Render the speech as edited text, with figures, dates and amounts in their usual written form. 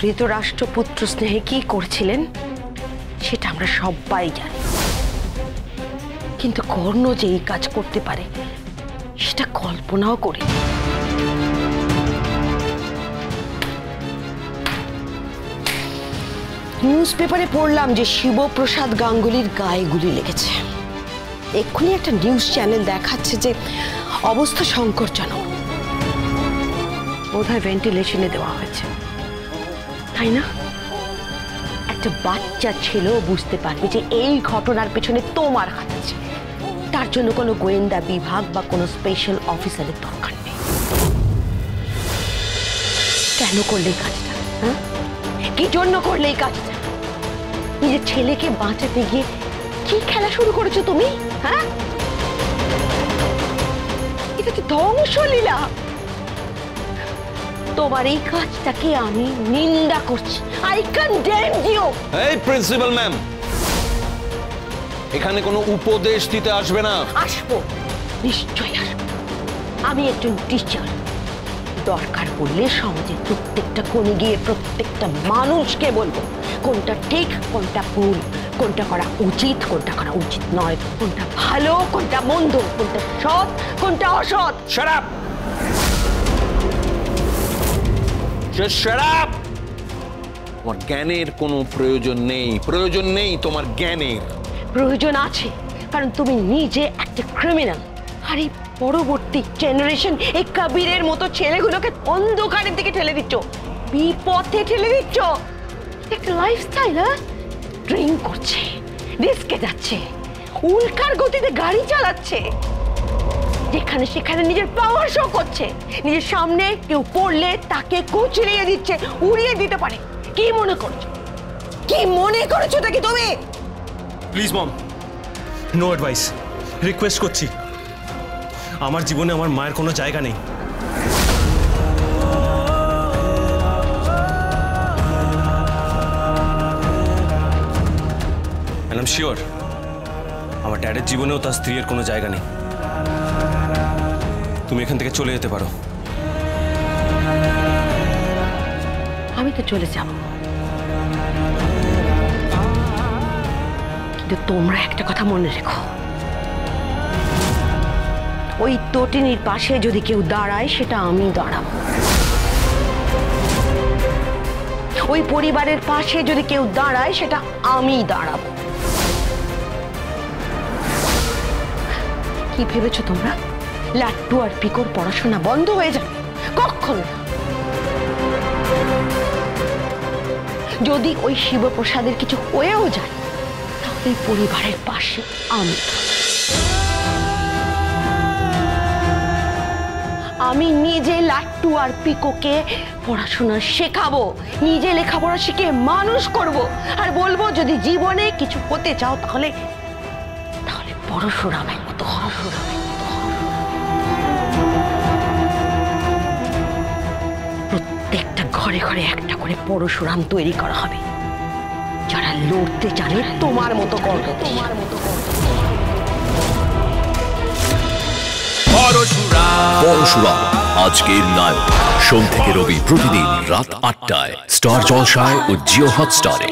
ধৃতরাষ্ট্রপুত্র স্নেহে কি করছিলেন সেটা আমরা সবাই জানি, কিন্তু কর্ণ যে এই কাজ করতে পারে সেটা কল্পনাও করি। নিউজ পেপারে পড়লাম যে শিবপ্রসাদ গাঙ্গুলির গায়ে গুলি লেগেছে। এক্ষুনি একটা নিউজ চ্যানেল দেখাচ্ছে যে অবস্থা সংকটজনক, বোধহয় ভেন্টিলেশনে দেওয়া হয়েছে, তাই না? একটা বাচ্চা ছেলেও বুঝতে পারবে যে এই ঘটনার পেছনে তোমার হাত আছে। তার জন্য কোনো গোয়েন্দা বিভাগ বা কোনো স্পেশাল অফিসারের দরকার নেই। কেন করলে এই কাজটা? হ্যাঁ, কি জন্য করলে এই কাজটা? নিজের ছেলেকে বাঁচাতে গিয়ে কি খেলা শুরু করেছো তুমি? হ্যাঁ, এটা তো ধ্বংসলীলা। তোমার এই কাজটাকে আমি নিন্দা করছি। I condemn you. এই প্রিন্সিপাল ম্যাম, এখানে কোনো উপদেশ দিতে আসবে না। আসবো, নিশ্চয়ই আসবো। আমি একজন টিচার। দরকার পড়লে সমাজের প্রত্যেকটা কোণে গিয়ে প্রত্যেকটা মানুষকে বলবো কোনটা ঠিক, কোনটা ভুল, কোনটা করা উচিত, কোনটা করা উচিত নয়, কোনটা ভালো, কোনটা মন্দ, কোনটা সৎ, কোনটা অসৎ। Shut up! Just shut up! তোমার জ্ঞানের কোনো প্রয়োজন নেই, প্রয়োজন নেই তোমার জ্ঞানের। প্রয়োজন আছে, কারণ তুমি নিজে একটা ক্রিমিনাল। আর এই পরবর্তী জেনারেশন এই কবিরের মতো ছেলেগুলোকে অন্ধকারের দিকে ঠেলে দিচ্ছ, বিপথে ঠেলে দিচ্ছ। একটা লাইফস্টাইল, ড্রিঙ্ক করছে, রিস্কে যাচ্ছে, উল্কার গতিতে গাড়ি চালাচ্ছে, যেখানে সেখানে নিজের পাওয়ার শো করছে, নিজের সামনে কেউ পড়লে তাকে কুচলিয়ে দিচ্ছে, উড়িয়ে দিতে পারে। কি মনে করছো? কি মনে করেছো নাকি তুমি? Please mom, no advice, request করছি। আমার জীবনে আমার মায়ের কোনো জায়গা নেই। And I'm sure আমার ড্যাডের জীবনেও তার স্ত্রীর কোনো জায়গা নেই। তুমি এখান থেকে চলে যেতে পারো। আমি তো চলে যাব, কিন্তু তোমরা একটা কথা মনে রেখো, ওই তটিনীর পাশে যদি কেউ দাঁড়ায় সেটা আমি দাঁড়াবো। ওই পরিবারের পাশে যদি কেউ দাঁড়ায় সেটা আমি দাঁড়াবো। কি ভেবেছো তোমরা লাট্টু আর পিকোর পড়াশোনা বন্ধ হয়ে যাবে? কখনো না। যদি ওই শিবপ্রসাদের কিছু হয়েও যায় তাহলে পরিবারের পাশে আমি নিজে লাট্টু আর পিকোকে পড়াশোনা শেখাবো, নিজে লেখাপড়া শিখে মানুষ করব, আর বলবো যদি জীবনে কিছু হতে চাও তাহলে তাহলে পরশুরামের মতো হও। প্রত্যেকটা ঘরে ঘরে একটা করে পরশুরাম তৈরি করা হবে, যারা লড়তে জানে তোমার মতো করবে, তোমার মতো পরশুরাম আজকের নায়ক। সোম থেকে রবি প্রতিদিন রাত ৮টায় স্টার জলসায় ও জিও হটস্টারে।